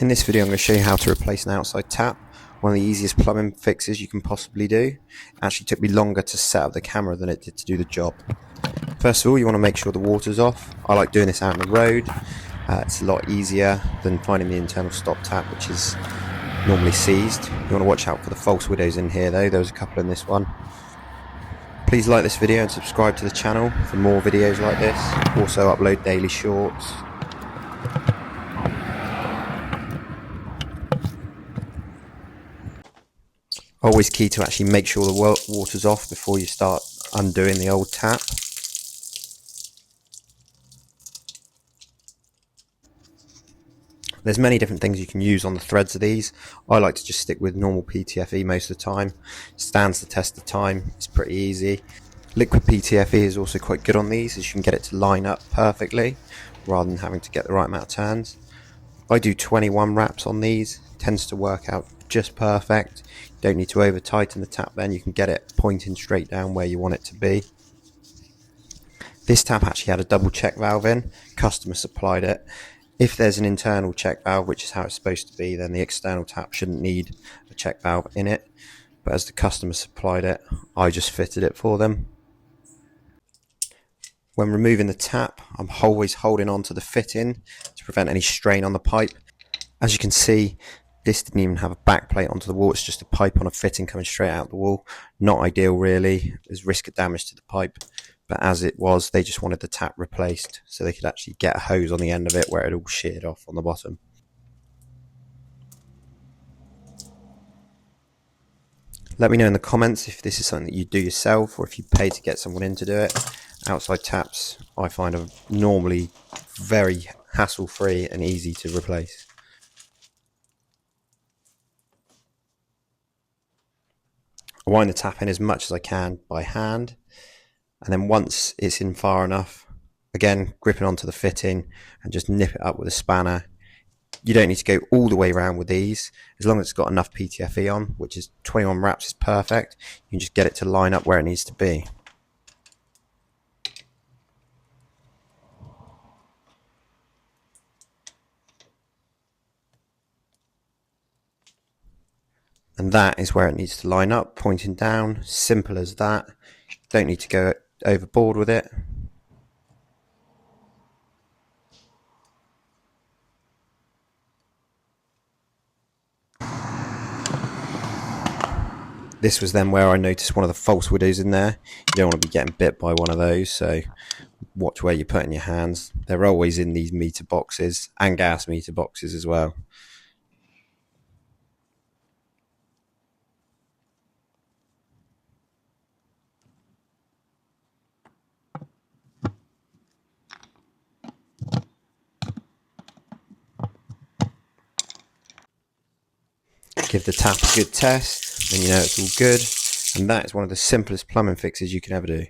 In this video I'm going to show you how to replace an outside tap, one of the easiest plumbing fixes you can possibly do. It actually took me longer to set up the camera than it did to do the job. First of all, you want to make sure the water's off. I like doing this out on the road. It's a lot easier than finding the internal stop tap, which is normally seized. You want to watch out for the false widows in here though. There was a couple in this one. Please like this video and subscribe to the channel for more videos like this. Also upload daily shorts. Always key to actually make sure the water's off before you start undoing the old tap. There's many different things you can use on the threads of these. I like to just stick with normal PTFE most of the time. Stands the test of time, it's pretty easy. Liquid PTFE is also quite good on these, as you can get it to line up perfectly rather than having to get the right amount of turns. I do 21 wraps on these, tends to work out just perfect. You don't need to over tighten the tap then, you can get it pointing straight down where you want it to be. This tap actually had a double check valve in, customer supplied it. If there's an internal check valve, which is how it's supposed to be, then the external tap shouldn't need a check valve in it. But as the customer supplied it, I just fitted it for them. When removing the tap, I'm always holding on to the fitting to prevent any strain on the pipe. As you can see, this didn't even have a back plate onto the wall, it's just a pipe on a fitting coming straight out the wall. Not ideal really, there's risk of damage to the pipe. But as it was, they just wanted the tap replaced so they could actually get a hose on the end of it where it all sheared off on the bottom. Let me know in the comments if this is something that you do yourself or if you pay to get someone in to do it. Outside taps I find are normally very hassle-free and easy to replace. I wind the tap in as much as I can by hand, and then once it's in far enough, again gripping onto the fitting and just nip it up with a spanner. You don't need to go all the way around with these, as long as it's got enough PTFE on, which is 21 wraps is perfect. You can just get it to line up where it needs to be. And that is where it needs to line up, pointing down, simple as that. Don't need to go overboard with it. This was then where I noticed one of the false widows in there. You don't want to be getting bit by one of those, so watch where you're putting your hands. They're always in these meter boxes and gas meter boxes as well. Give the tap a good test, then you know it's all good, and that is one of the simplest plumbing fixes you can ever do.